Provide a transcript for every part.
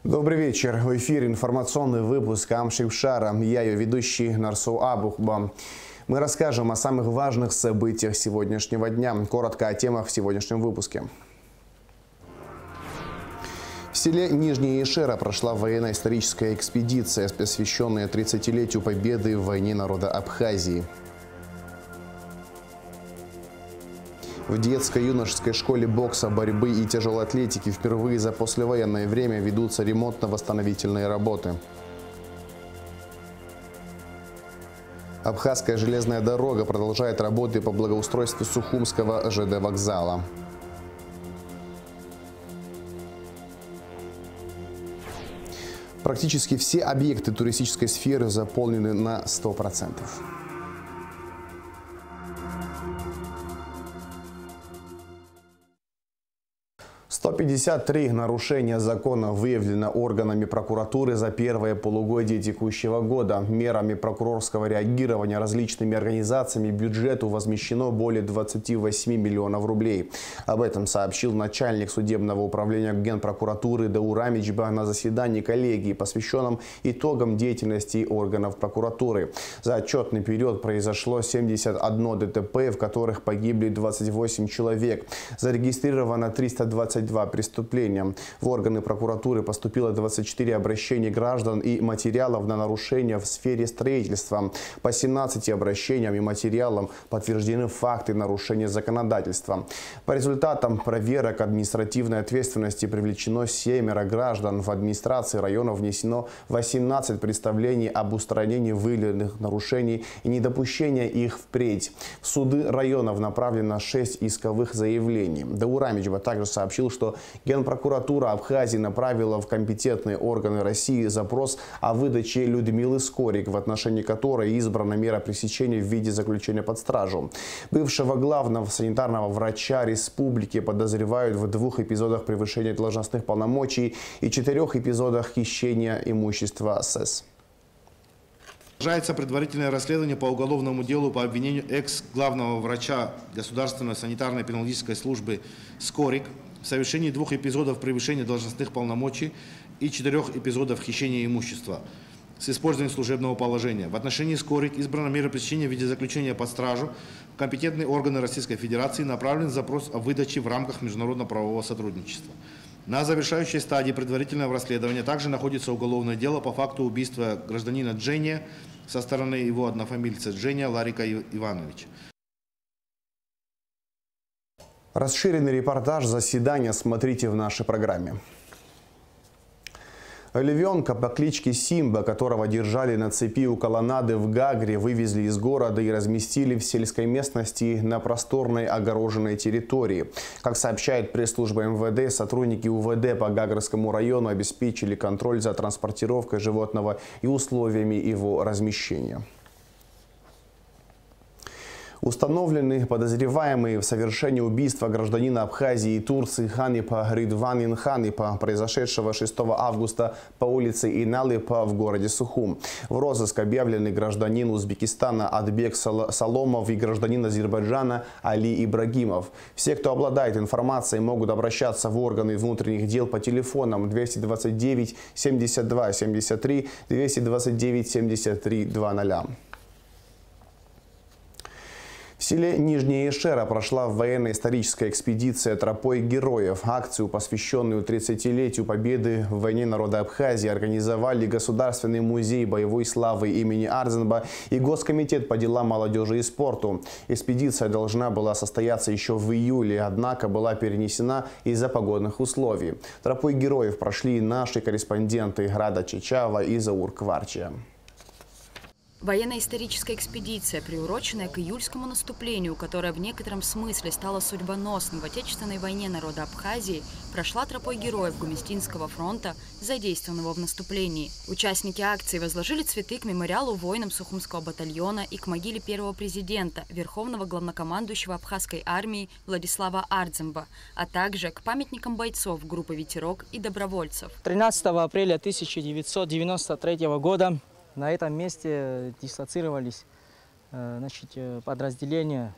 Добрый вечер. В эфире информационный выпуск Амшившара. Я ее ведущий Нарсу Абухба. Мы расскажем о самых важных событиях сегодняшнего дня. Коротко о темах в сегодняшнем выпуске. В селе Нижняя Ишера прошла военно-историческая экспедиция, посвященная 30-летию победы в войне народа Абхазии. В детско-юношеской школе бокса, борьбы и тяжелой атлетики впервые за послевоенное время ведутся ремонтно-восстановительные работы. Абхазская железная дорога продолжает работы по благоустройству Сухумского ЖД вокзала. Практически все объекты туристической сферы заполнены на 100%. 153 нарушения закона выявлено органами прокуратуры за первое полугодие текущего года. Мерами прокурорского реагирования различными организациями бюджету возмещено более 28 миллионов рублей. Об этом сообщил начальник судебного управления Генпрокуратуры Даур Амичба на заседании коллегии, посвященном итогам деятельности органов прокуратуры. За отчетный период произошло 71 ДТП, в которых погибли 28 человек. Зарегистрировано 322 преступления. В органы прокуратуры поступило 24 обращения граждан и материалов на нарушения в сфере строительства. По 17 обращениям и материалам подтверждены факты нарушения законодательства. По результатам проверок административной ответственности привлечено 7 граждан. В администрации района внесено 18 представлений об устранении выявленных нарушений и недопущении их впредь. В суды районов направлено 6 исковых заявлений. Даур Амичба также сообщил, что Генпрокуратура Абхазии направила в компетентные органы России запрос о выдаче Людмилы Скорик, в отношении которой избрана мера пресечения в виде заключения под стражу. Бывшего главного санитарного врача республики подозревают в 2 эпизодах превышения должностных полномочий и 4 эпизодах хищения имущества СС. Продолжается предварительное расследование по уголовному делу по обвинению экс-главного врача Государственной санитарно-эпидемиологической службы Скорик в совершении 2 эпизодов превышения должностных полномочий и 4 эпизодов хищения имущества с использованием служебного положения. В отношении Скорик избрана мера пресечения в виде заключения под стражу. В компетентные органы Российской Федерации направлен запрос о выдаче в рамках международно-правового сотрудничества. На завершающей стадии предварительного расследования также находится уголовное дело по факту убийства гражданина Джения со стороны его однофамильца Джения Ларика Ивановича. Расширенный репортаж заседания смотрите в нашей программе. Львенка по кличке Симба, которого держали на цепи у колоннады в Гагре, вывезли из города и разместили в сельской местности на просторной огороженной территории. Как сообщает пресс-служба МВД, сотрудники УВД по Гагрскому району обеспечили контроль за транспортировкой животного и условиями его размещения. Установлены подозреваемые в совершении убийства гражданина Абхазии и Турции Ханипа Ридванин Ханипа, произошедшего 6 августа по улице Иналипа в городе Сухум. В розыск объявлены гражданин Узбекистана Адбек Саломов и гражданин Азербайджана Али Ибрагимов. Все, кто обладает информацией, могут обращаться в органы внутренних дел по телефонам 229 72 73 229 73 00. В селе Нижняя Ишера прошла военно-историческая экспедиция «Тропой героев». Акцию, посвященную 30-летию победы в войне народа Абхазии, организовали Государственный музей боевой славы имени Ардзенба и Госкомитет по делам молодежи и спорту. Экспедиция должна была состояться еще в июле, однако была перенесена из-за погодных условий. Тропой героев прошли наши корреспонденты Рада Чичава и Заур Кварчия. Военно-историческая экспедиция, приуроченная к июльскому наступлению, которое в некотором смысле стало судьбоносным в Отечественной войне народа Абхазии, прошла тропой героев Гумистинского фронта, задействованного в наступлении. Участники акции возложили цветы к мемориалу воинам Сухумского батальона и к могиле первого президента, верховного главнокомандующего Абхазской армии Владислава Ардземба, а также к памятникам бойцов группы «Ветерок» и добровольцев. 13 апреля 1993 года на этом месте дислоцировались подразделения,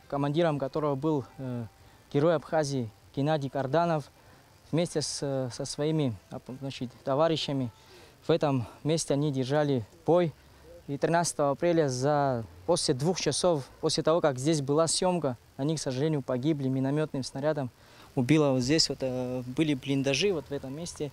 командиром которого был герой Абхазии Геннадий Карданов. вместе со своими, значит, товарищами в этом месте они держали бой. И 13 апреля, после 2 часов, после того, как здесь была съемка, они, к сожалению, погибли минометным снарядом. Убило вот здесь, вот, были блиндажи вот в этом месте.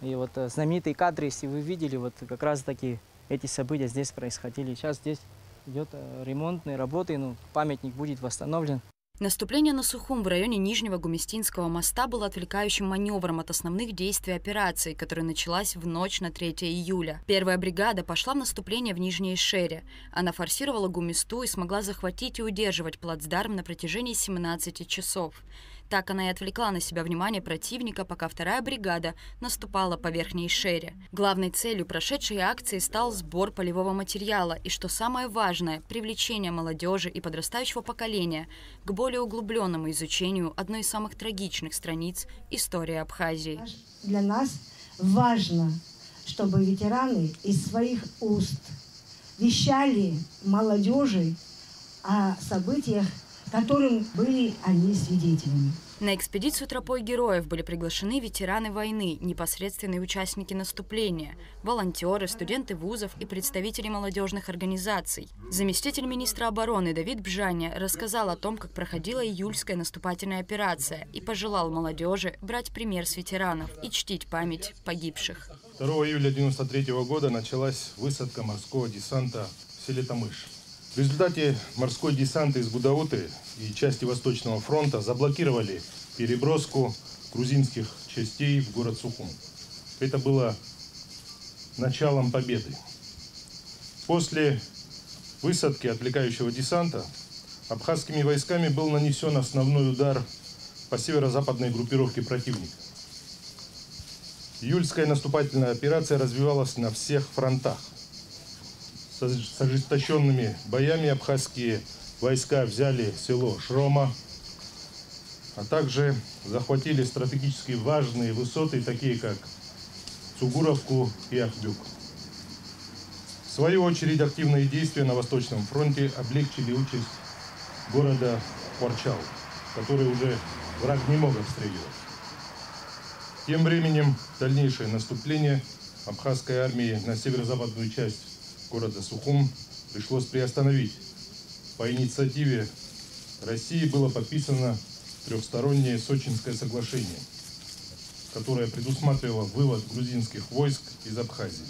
И вот знаменитые кадры, если вы видели, вот как раз-таки эти события здесь происходили. Сейчас здесь идет ремонтные работы, но памятник будет восстановлен. Наступление на Сухум в районе Нижнего Гумистинского моста было отвлекающим маневром от основных действий операции, которая началась в ночь на 3 июля. Первая бригада пошла в наступление в Нижней Шере. Она форсировала Гумисту и смогла захватить и удерживать плацдарм на протяжении 17 часов. Так она и отвлекла на себя внимание противника, пока вторая бригада наступала по Верхней Шере. Главной целью прошедшей акции стал сбор полевого материала и, что самое важное, привлечение молодежи и подрастающего поколения к более углубленному изучению одной из самых трагичных страниц истории Абхазии. Для нас важно, чтобы ветераны из своих уст вещали молодежи о событиях, которым были они свидетелями. На экспедицию тропой героев были приглашены ветераны войны, непосредственные участники наступления, волонтеры, студенты вузов и представители молодежных организаций. Заместитель министра обороны Давид Бжаня рассказал о том, как проходила июльская наступательная операция и пожелал молодежи брать пример с ветеранов и чтить память погибших. 2 июля 1993 года началась высадка морского десанта в селе Тамыш. В результате морской десант из Гудауты и части Восточного фронта заблокировали переброску грузинских частей в город Сухум. Это было началом победы. После высадки отвлекающего десанта абхазскими войсками был нанесен основной удар по северо-западной группировке противника. Июльская наступательная операция развивалась на всех фронтах. С ожесточенными боями абхазские войска взяли село Шрома, а также захватили стратегически важные высоты, такие как Цугуровку и Ахбюк. В свою очередь, активные действия на Восточном фронте облегчили участь города Порчал, который уже враг не мог обстреливать. Тем временем дальнейшее наступление абхазской армии на северо-западную часть города Сухум пришлось приостановить. По инициативе России было подписано трехстороннее Сочинское соглашение, которое предусматривало вывод грузинских войск из Абхазии.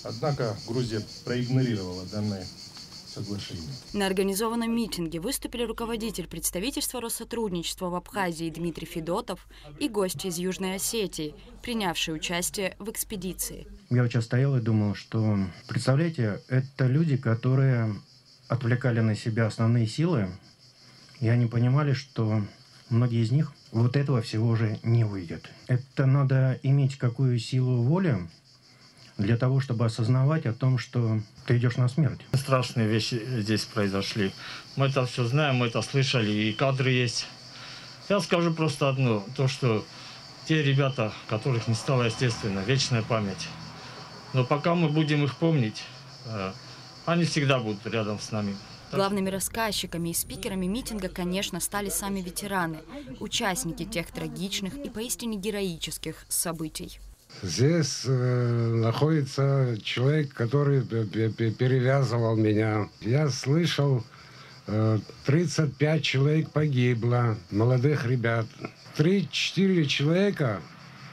Однако Грузия проигнорировала данное соглашение. На организованном митинге выступили руководитель представительства Россотрудничества в Абхазии Дмитрий Федотов и гости из Южной Осетии, принявшие участие в экспедиции. Я вот сейчас стоял и думал, что, представляете, это люди, которые отвлекали на себя основные силы, и они понимали, что многие из них вот этого всего уже не выйдет. Это надо иметь какую силу воли для того, чтобы осознавать о том, что ты идешь на смерть. Страшные вещи здесь произошли. Мы это все знаем, мы это слышали, и кадры есть. Я скажу просто одно, то, что те ребята, которых не стало, естественно, вечная память. Но пока мы будем их помнить, они всегда будут рядом с нами. Главными рассказчиками и спикерами митинга, конечно, стали сами ветераны, участники тех трагичных и поистине героических событий. Здесь находится человек, который перевязывал меня. Я слышал, 35 человек погибло, молодых ребят. 3-4 человека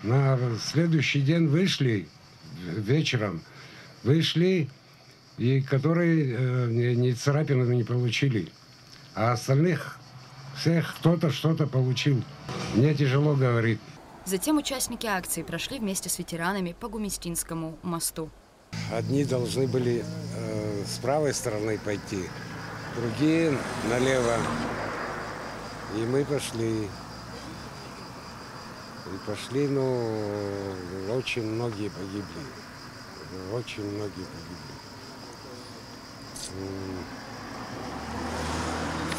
на следующий день вышли, вечером, и которые ни царапины не получили. А остальных всех кто-то что-то получил. Мне тяжело говорить. Затем участники акции прошли вместе с ветеранами по Гумистинскому мосту. Одни должны были с правой стороны пойти, другие налево. И мы пошли. Но очень многие погибли. Очень многие погибли.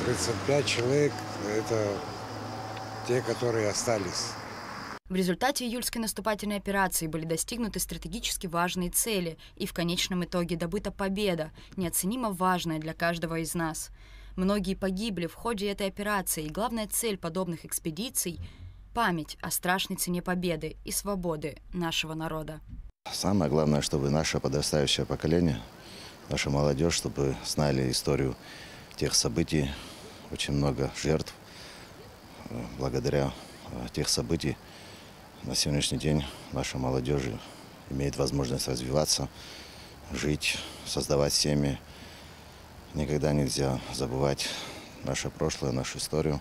35 человек – это те, которые остались. В результате июльской наступательной операции были достигнуты стратегически важные цели и в конечном итоге добыта победа, неоценимо важная для каждого из нас. Многие погибли в ходе этой операции, и главная цель подобных экспедиций – память о страшной цене победы и свободы нашего народа. Самое главное, чтобы наше подрастающее поколение, наша молодежь, чтобы знали историю тех событий. Очень много жертв. Благодаря тех событий на сегодняшний день наша молодежь имеет возможность развиваться, жить, создавать семьи. Никогда нельзя забывать наше прошлое, нашу историю,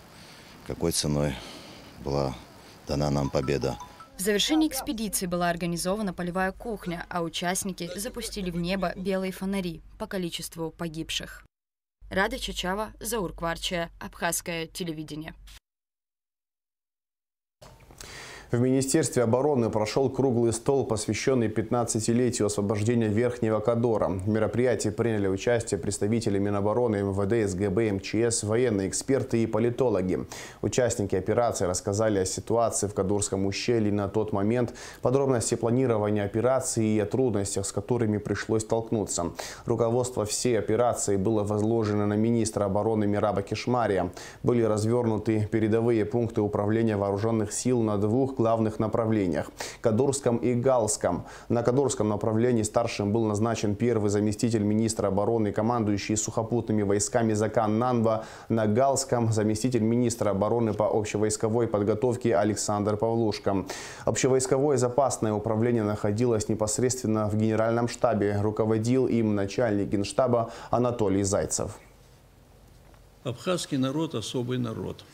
какой ценой была дана нам победа. В завершении экспедиции была организована полевая кухня, а участники запустили в небо белые фонари по количеству погибших. Рада Чачава, Заур Кварчия, Абхазское телевидение. В Министерстве обороны прошел круглый стол, посвященный 15-летию освобождения Верхнего Кадора. В мероприятии приняли участие представители Минобороны, МВД, СГБ, МЧС, военные эксперты и политологи. Участники операции рассказали о ситуации в Кадурском ущелье на тот момент, подробности планирования операции и о трудностях, с которыми пришлось столкнуться. Руководство всей операции было возложено на министра обороны Мираба Кешмария. Были развернуты передовые пункты управления вооруженных сил на двух главных направлениях – Кадурском и Галском. На Кадурском направлении старшим был назначен первый заместитель министра обороны и командующий сухопутными войсками Закан Нанва. На Галском – заместитель министра обороны по общевойсковой подготовке Александр Павлушко. Общевойсковое запасное управление находилось непосредственно в генеральном штабе. Руководил им начальник генштаба Анатолий Зайцев. Абхазский народ – особый народ.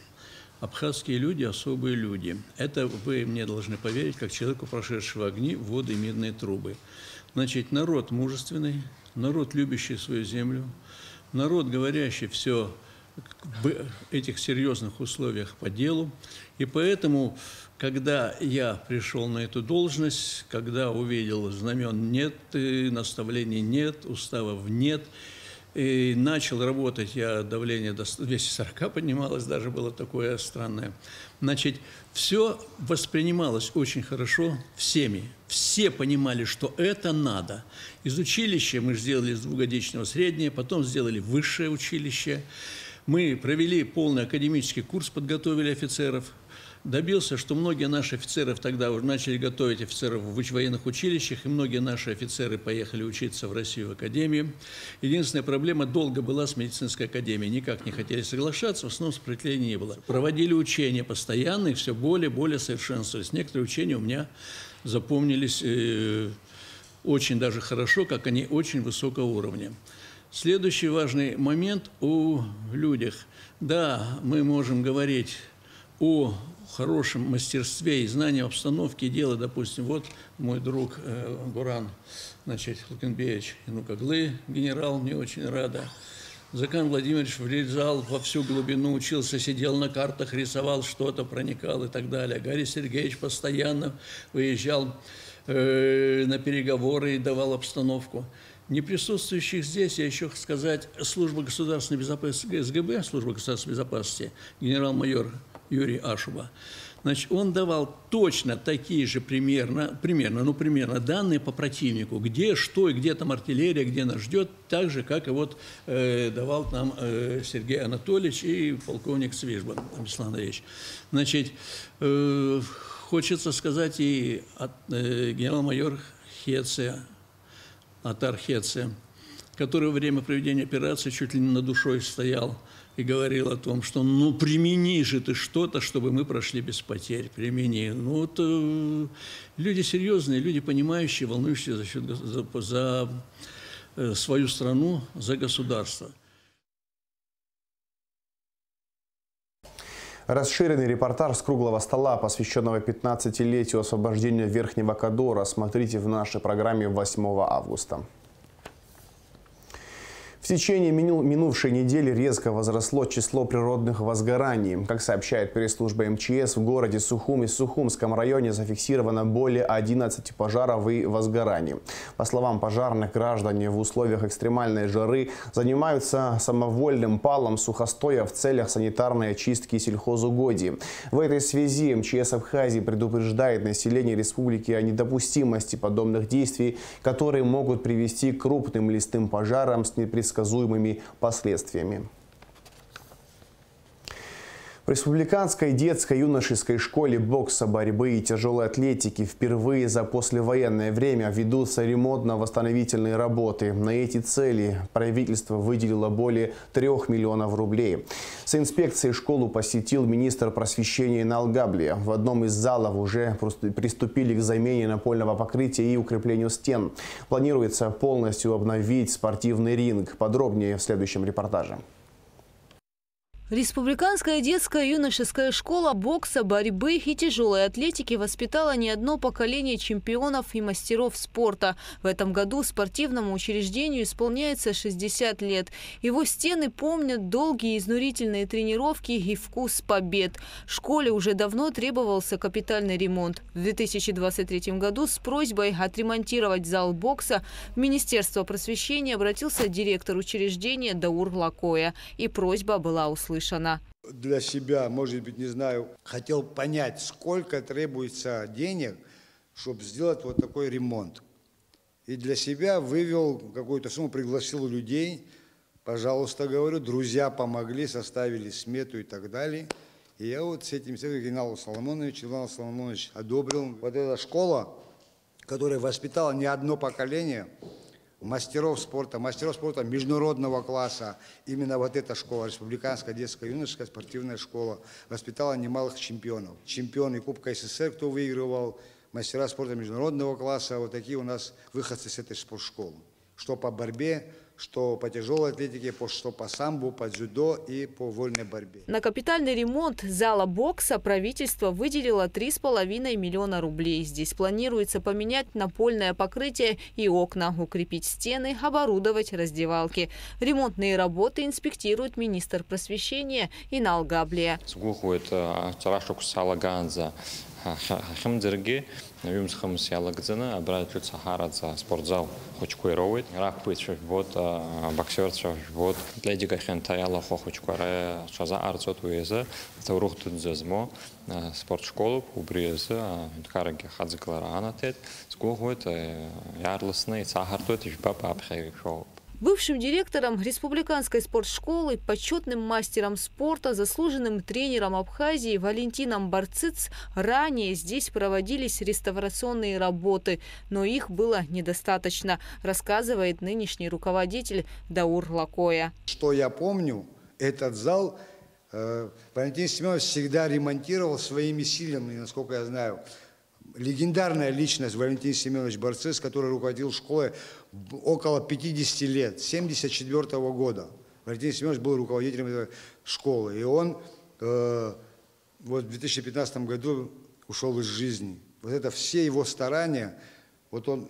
Абхазские люди – особые люди. Это вы мне должны поверить, как человеку, прошедшего огни, воды и медные трубы. Значит, народ мужественный, народ, любящий свою землю, народ, говорящий все в этих серьезных условиях по делу. И поэтому, когда я пришел на эту должность, когда увидел знамен нет, наставлений нет, уставов нет, и начал работать, давление до 240 поднималось, даже было такое странное. Значит, все воспринималось очень хорошо всеми. Все понимали, что это надо. Из училища мы сделали с двухгодичного среднее, потом сделали высшее училище. Мы провели полный академический курс, подготовили офицеров. Добился, что многие наши офицеры тогда уже начали готовить офицеров в военных училищах, и многие наши офицеры поехали учиться в Россию в академию. Единственная проблема долго была с медицинской академией. Никак не хотели соглашаться, в основном сопротивления не было. Проводили учения постоянно, и все более и более совершенствовались. Некоторые учения у меня запомнились очень даже хорошо, как они очень высокого уровня. Следующий важный момент о людях. Да, мы можем говорить о хорошем мастерстве и знании обстановки дела. Допустим, вот мой друг Гуран, значит, Лукенбеевич Инукаглы, генерал, мне очень рада. Закан Владимирович влезал во всю глубину, учился, сидел на картах, рисовал что-то, проникал и так далее. Гарри Сергеевич постоянно выезжал на переговоры и давал обстановку. Не присутствующих здесь, я еще хочу сказать, служба государственной безопасности, СГБ, служба государственной безопасности, генерал-майор Юрий Ашуба. Значит, он давал точно такие же примерно данные по противнику, где что и где там артиллерия, где нас ждет, так же, как и вот давал нам Сергей Анатольевич и полковник Свижба Беслан Андреевич. Значит, хочется сказать и генерал-майор Хеция, Атар Хеция, который во время проведения операции чуть ли не над душой стоял и говорил о том, что ну примени же ты что-то, чтобы мы прошли без потерь, примени. Ну вот люди серьезные, люди понимающие, волнующие за свою страну, за государство. Расширенный репортаж с круглого стола, посвященного 15-летию освобождения Верхнего Кадора, смотрите в нашей программе 8 августа. В течение минувшей недели резко возросло число природных возгораний. Как сообщает пресс-служба МЧС, в городе Сухум и Сухумском районе зафиксировано более 11 пожаров и возгораний. По словам пожарных, граждане в условиях экстремальной жары занимаются самовольным палом сухостоя в целях санитарной очистки сельхозугодий. В этой связи МЧС Абхазии предупреждает население республики о недопустимости подобных действий, которые могут привести к крупным лесным пожарам с непредсказуемыми последствиями. В Республиканской детско-юношеской школе бокса, борьбы и тяжелой атлетики впервые за послевоенное время ведутся ремонтно-восстановительные работы. На эти цели правительство выделило более 3 миллионов рублей. С инспекцией школу посетил министр просвещения Налгаблия. В одном из залов уже приступили к замене напольного покрытия и укреплению стен. Планируется полностью обновить спортивный ринг. Подробнее в следующем репортаже. Республиканская детская юношеская школа бокса, борьбы и тяжелой атлетики воспитала не одно поколение чемпионов и мастеров спорта. В этом году спортивному учреждению исполняется 60 лет. Его стены помнят долгие изнурительные тренировки и вкус побед. Школе уже давно требовался капитальный ремонт. В 2023 году с просьбой отремонтировать зал бокса в Министерство просвещения обратился директор учреждения Даур Лакоя. И просьба была услышана. Для себя, может быть, не знаю, хотел понять, сколько требуется денег, чтобы сделать вот такой ремонт. И для себя вывел какую-то сумму, пригласил людей, пожалуйста, говорю, друзья помогли, составили смету и так далее. И я вот с этим Иван Соломонович одобрил. Вот эта школа, которая воспитала не одно поколение мастеров спорта международного класса. Именно вот эта школа, Республиканская детская юношеская спортивная школа, воспитала немалых чемпионов. Чемпионы Кубка СССР, кто выигрывал, мастера спорта международного класса. Вот такие у нас выходцы с этой спортшколы. Что по борьбе, что по тяжелой атлетике, что по самбо, по дзюдо и по вольной борьбе. На капитальный ремонт зала бокса правительство выделило 3,5 миллиона рублей. Здесь планируется поменять напольное покрытие и окна, укрепить стены, оборудовать раздевалки. Ремонтные работы инспектирует министр просвещения Налгаблия. Юмсхам сялагзана, обратят Сахарадza спортзал хочкуировать, ракпыт вот боксер вот атлетика хентаяла хочкуаре шаза арцот уеза, таврух тут зазмо спортшколу убреза караги хадзикларанатет, скогует ярлысный Сахартот и папа обхайшоу. Бывшим директором республиканской спортшколы, почетным мастером спорта, заслуженным тренером Абхазии Валентином Барциц ранее здесь проводились реставрационные работы, но их было недостаточно, рассказывает нынешний руководитель Даур Лакоя. Что я помню, этот зал Валентин Семенович всегда ремонтировал своими силами, насколько я знаю. Легендарная личность Валентин Семенович Барциц, который руководил школой около 50 лет, 1974 года. Валентин Семенович был руководителем этой школы. И он вот в 2015 году ушел из жизни. Вот это все его старания, вот он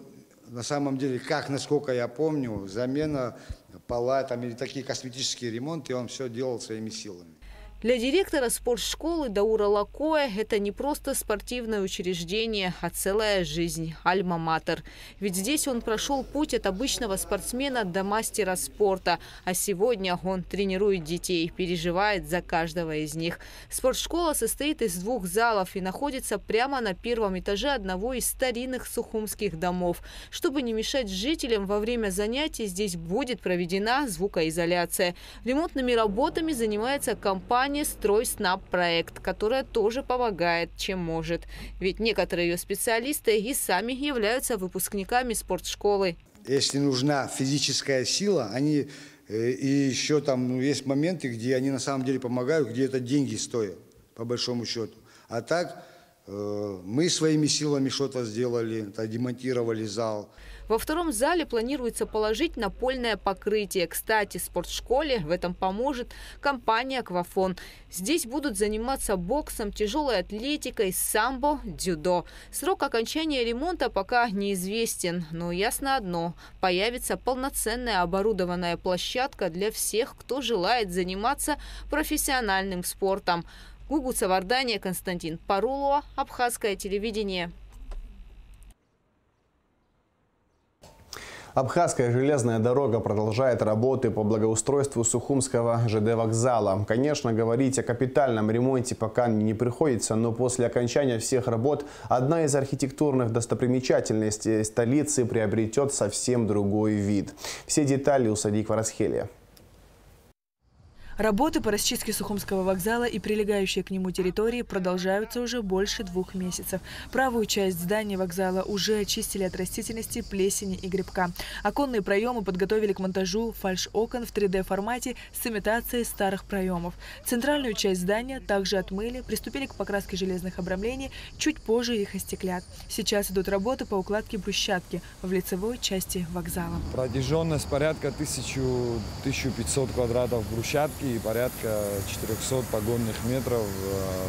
на самом деле, как, насколько я помню, замена пола там, или такие косметические ремонты, он все делал своими силами. Для директора спортшколы Даура Лакоя это не просто спортивное учреждение, а целая жизнь, альма-матер. Ведь здесь он прошел путь от обычного спортсмена до мастера спорта. А сегодня он тренирует детей, переживает за каждого из них. Спортшкола состоит из 2 залов и находится прямо на 1-м этаже одного из старинных сухумских домов. Чтобы не мешать жителям, во время занятий здесь будет проведена звукоизоляция. Ремонтными работами занимается компания «Стройснаб проект», которая тоже помогает, чем может. Ведь некоторые ее специалисты и сами являются выпускниками спортшколы. Если нужна физическая сила, они и еще там есть моменты, где они на самом деле помогают, где это деньги стоят, по большому счету. А так мы своими силами что-то сделали, демонтировали зал. Во 2-м зале планируется положить напольное покрытие. Кстати, спортшколе в этом поможет компания «Аквафон». Здесь будут заниматься боксом, тяжелой атлетикой, самбо, дзюдо. Срок окончания ремонта пока неизвестен, но ясно одно – появится полноценная оборудованная площадка для всех, кто желает заниматься профессиональным спортом. Гугу Савардания, Константин Парулова, Абхазское телевидение. Абхазская железная дорога продолжает работы по благоустройству Сухумского ЖД вокзала. Конечно, говорить о капитальном ремонте пока не приходится, но после окончания всех работ одна из архитектурных достопримечательностей столицы приобретет совсем другой вид. Все детали у Садик Варасхелия. Работы по расчистке Сухумского вокзала и прилегающей к нему территории продолжаются уже больше 2 месяцев. Правую часть здания вокзала уже очистили от растительности, плесени и грибка. Оконные проемы подготовили к монтажу фальш-окон в 3D-формате с имитацией старых проемов. Центральную часть здания также отмыли, приступили к покраске железных обрамлений, чуть позже их остеклят. Сейчас идут работы по укладке брусчатки в лицевой части вокзала. Протяженность порядка 1500 квадратов брусчатки и порядка 400 погонных метров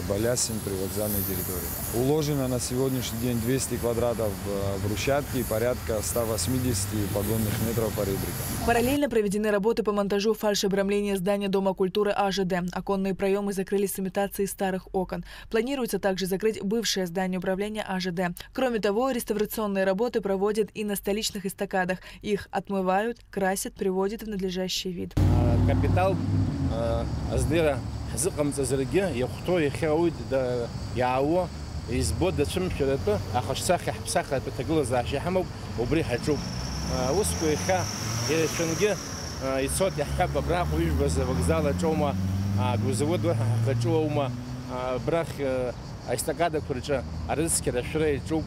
балясин при вокзальной территории. Уложено на сегодняшний день 200 квадратов брусчатки и порядка 180 погонных метров по ребрикам. Параллельно проведены работы по монтажу фальш-обрамления здания Дома культуры АЖД. Оконные проемы закрылись с имитацией старых окон. Планируется также закрыть бывшее здание управления АЖД. Кроме того, реставрационные работы проводят и на столичных эстакадах. Их отмывают, красят, приводят в надлежащий вид. Капитал аздера зыкам зазерге яхто яхауд да яаво избод да чимшерето ахшсах хсах бетагла захшахму убрихачу уску яха яшенге исот яхаб брах вижбаз вокзала чома грузовод хачома брах эстакада курча арызки расширей чуб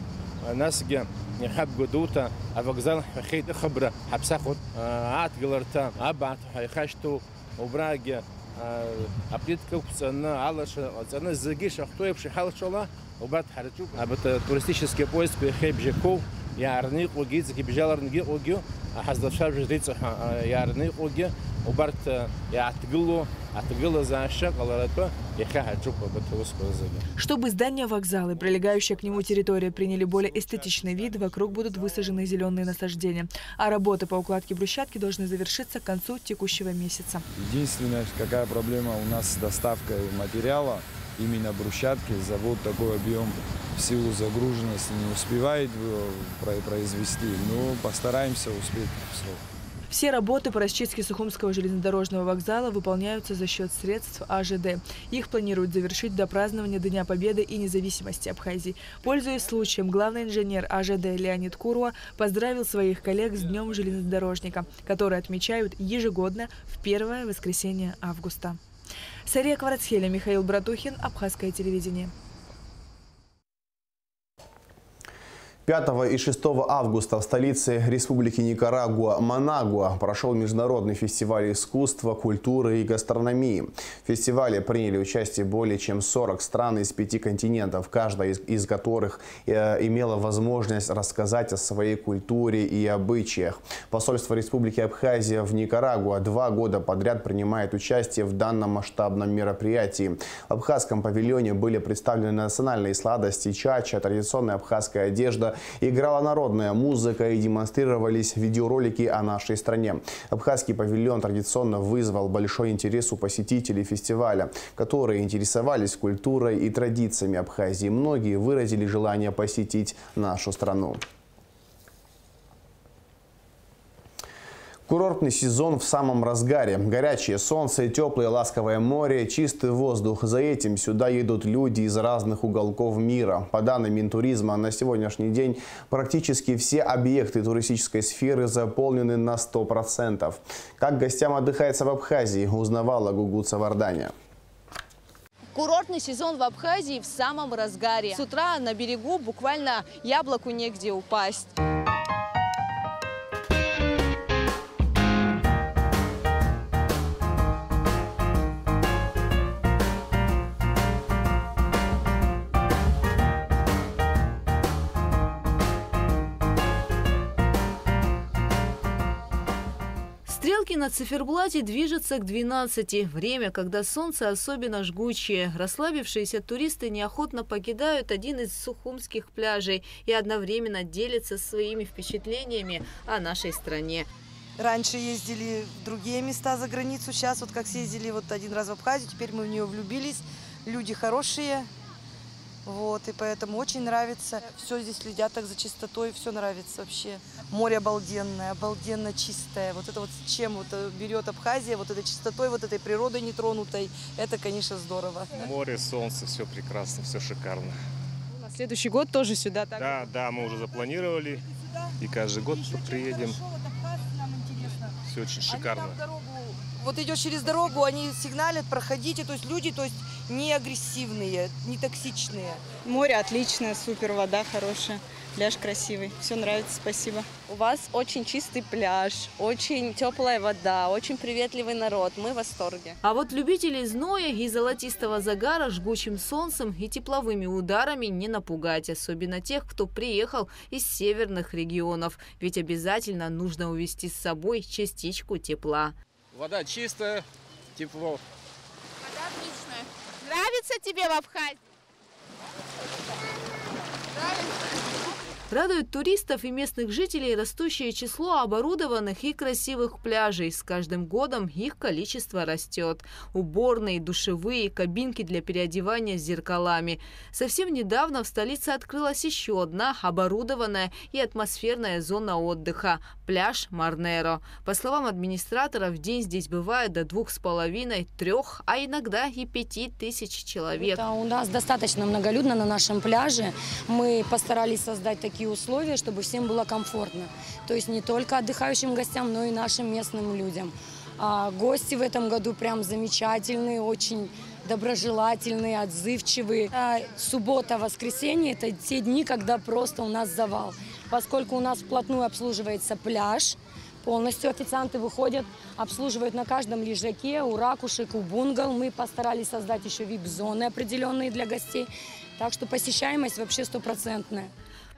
насге يحب قدوته أفقزان خيط خبرة حبسخت عاد قلرتا أبعت حيخشتو وبراجع أبديت كوبسنا على أنا زجيش أختوي بشي حال شلا وبعد حرجوك أبت туристический поезд بخيب جكو يارنيق وجيز كي بجالر نجيق وجيو حزد شارج جديد صح يارنيق وجيو وبرت يعتقلوا за шаг, чтобы здание вокзала и прилегающая к нему территория приняли более эстетичный вид, вокруг будут высажены зеленые насаждения. А работы по укладке брусчатки должны завершиться к концу текущего месяца. Единственная, какая проблема у нас с доставкой материала, именно брусчатки, завод такой объем в силу загруженности не успевает произвести, но постараемся успеть в срок. Все работы по расчистке Сухумского железнодорожного вокзала выполняются за счет средств АЖД. Их планируют завершить до празднования Дня Победы и независимости Абхазии. Пользуясь случаем, главный инженер АЖД Леонид Куруа поздравил своих коллег с Днем железнодорожника, который отмечают ежегодно в первое воскресенье августа. Сария Кварацхеля, Михаил Братухин, Абхазское телевидение. 5 и 6 августа в столице Республики Никарагуа Манагуа прошел международный фестиваль искусства, культуры и гастрономии. В фестивале приняли участие более чем 40 стран из 5 континентов, каждая из которых имела возможность рассказать о своей культуре и обычаях. Посольство Республики Абхазия в Никарагуа 2 года подряд принимает участие в данном масштабном мероприятии. В абхазском павильоне были представлены национальные сладости, чача, традиционная абхазская одежда, играла народная музыка и демонстрировались видеоролики о нашей стране. Абхазский павильон традиционно вызвал большой интерес у посетителей фестиваля, которые интересовались культурой и традициями Абхазии. Многие выразили желание посетить нашу страну. Курортный сезон в самом разгаре. Горячее солнце, теплое ласковое море, чистый воздух. За этим сюда едут люди из разных уголков мира. По данным Минтуризма, на сегодняшний день практически все объекты туристической сферы заполнены на 100%. Как гостям отдыхается в Абхазии, узнавала Гугуца Варданя. Курортный сезон в Абхазии в самом разгаре. С утра на берегу буквально яблоку негде упасть. Стрелки на циферблате движутся к 12. Время, когда солнце особенно жгучее. Расслабившиеся туристы неохотно покидают один из сухумских пляжей и одновременно делятся своими впечатлениями о нашей стране. Раньше ездили в другие места за границу, сейчас вот как съездили вот один раз в Абхазию, теперь мы в нее влюбились. Люди хорошие. Вот, и поэтому очень нравится. Все здесь следят так за чистотой, все нравится вообще. Море обалденное, обалденно чистое. Вот это вот чем вот берет Абхазия, вот этой чистотой, вот этой природой нетронутой, это, конечно, здорово. Море, солнце, все прекрасно, все шикарно. На следующий год тоже сюда? Так? Да, мы уже запланировали. И каждый год приедем. Все очень шикарно. Они нам дорогу Вот идешь через дорогу, они сигналят, проходите, то есть люди, то есть не агрессивные, не токсичные. Море отличное, супер, вода хорошая, пляж красивый, все нравится, спасибо. У вас очень чистый пляж, очень теплая вода, очень приветливый народ, мы в восторге. А вот любителей зноя и золотистого загара жгучим солнцем и тепловыми ударами не напугать, особенно тех, кто приехал из северных регионов, ведь обязательно нужно увезти с собой частичку тепла. Вода чистая, тепло. Вода отличная. Нравится тебе в Абхазии? Радует туристов и местных жителей растущее число оборудованных и красивых пляжей. С каждым годом их количество растет. Уборные, душевые, кабинки для переодевания с зеркалами. Совсем недавно в столице открылась еще одна оборудованная и атмосферная зона отдыха – пляж Марнеро. По словам администратора, в день здесь бывает до 2,5, 3, а иногда и 5000 человек. Это у нас достаточно многолюдно на нашем пляже. Мы постарались создать такие условия, чтобы всем было комфортно. То есть не только отдыхающим гостям, но и нашим местным людям. Гости в этом году прям замечательные, очень доброжелательные, отзывчивые. Суббота, воскресенье – это те дни, когда просто у нас завал. Поскольку у нас вплотную обслуживается пляж, полностью официанты выходят, обслуживают на каждом лежаке, у ракушек, у бунгал. Мы постарались создать еще вип-зоны определенные для гостей. Так что посещаемость вообще стопроцентная.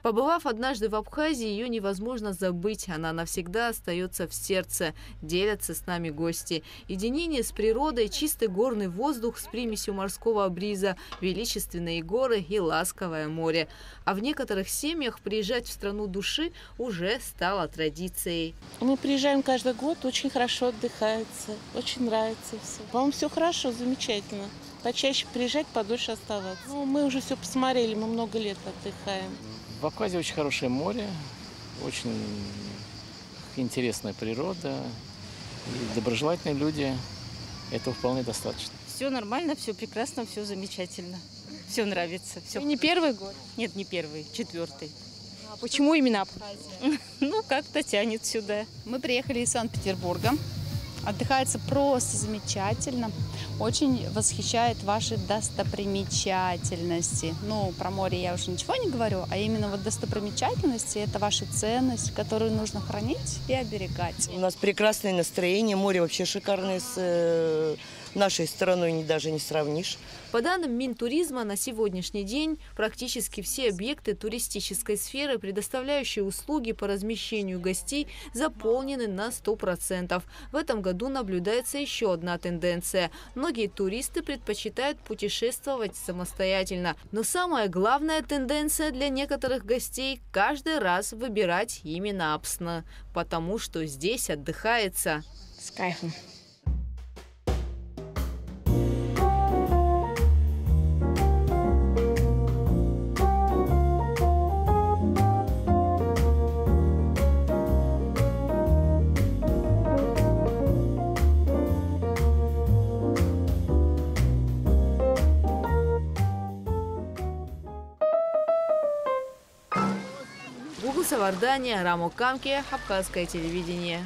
Побывав однажды в Абхазии, ее невозможно забыть. Она навсегда остается в сердце. Делятся с нами гости. Единение с природой, чистый горный воздух с примесью морского бриза, величественные горы и ласковое море. А в некоторых семьях приезжать в страну души уже стало традицией. Мы приезжаем каждый год, очень хорошо отдыхается, очень нравится все. По-моему, все хорошо, замечательно. Почаще приезжать, подольше оставаться. Ну, мы уже все посмотрели, мы много лет отдыхаем. В Абхазии очень хорошее море, очень интересная природа, и доброжелательные люди. Этого вполне достаточно. Все нормально, все прекрасно, все замечательно. Все нравится. Все. Не первый год? Нет, не первый, 4-й. А почему именно Абхазия? Ну, как-то тянет сюда. Мы приехали из Санкт-Петербурга. Отдыхается просто замечательно. Очень восхищает ваши достопримечательности. Ну, про море я уже ничего не говорю, а именно вот достопримечательности – это ваша ценность, которую нужно хранить и оберегать. У нас прекрасное настроение, море вообще шикарное, с нашей страной даже не сравнишь. По данным Минтуризма, на сегодняшний день практически все объекты туристической сферы, предоставляющие услуги по размещению гостей, заполнены на 100%. В этом году наблюдается еще одна тенденция. Многие туристы предпочитают путешествовать самостоятельно. Но самая главная тенденция для некоторых гостей – каждый раз выбирать именно Апсны, потому что здесь отдыхается с кайфом. Савардания, Рамо Камки, Абхазское телевидение.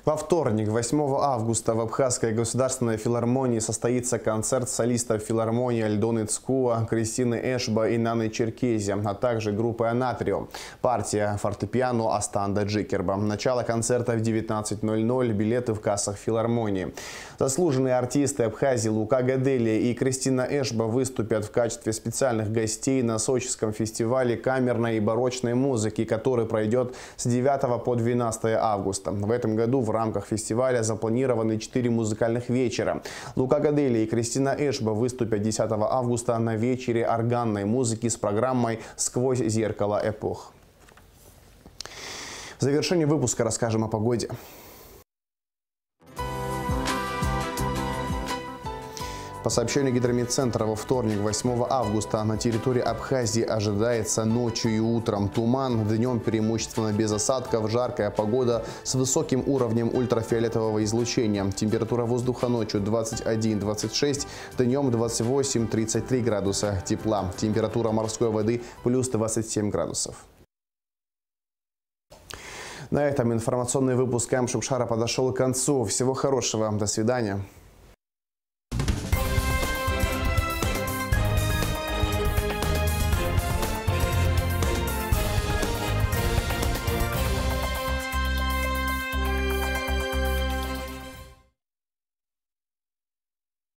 Во вторник, 8 августа, в Абхазской государственной филармонии состоится концерт солистов филармонии Альдоны Цкуа, Кристины Эшба и Наны Черкези, а также группы Анатрио, партия фортепиано Астанда Джикерба. Начало концерта в 19:00, билеты в кассах филармонии. Заслуженные артисты Абхазии Лука Гадели и Кристина Эшба выступят в качестве специальных гостей на Сочинском фестивале камерной и барочной музыки, который пройдет с 9 по 12 августа. В этом году в рамках фестиваля запланированы 4 музыкальных вечера. Лука Гадели и Кристина Эшба выступят 10 августа на вечере органной музыки с программой «Сквозь зеркало эпох». В завершении выпуска расскажем о погоде. По сообщению Гидрометцентра, во вторник, 8 августа, на территории Абхазии ожидается ночью и утром туман, днем преимущественно без осадков, жаркая погода с высоким уровнем ультрафиолетового излучения. Температура воздуха ночью 21-26, днем 28-33 градуса тепла. Температура морской воды плюс 27 градусов. На этом информационный выпуск М. Шукшара подошел к концу. Всего хорошего. До свидания.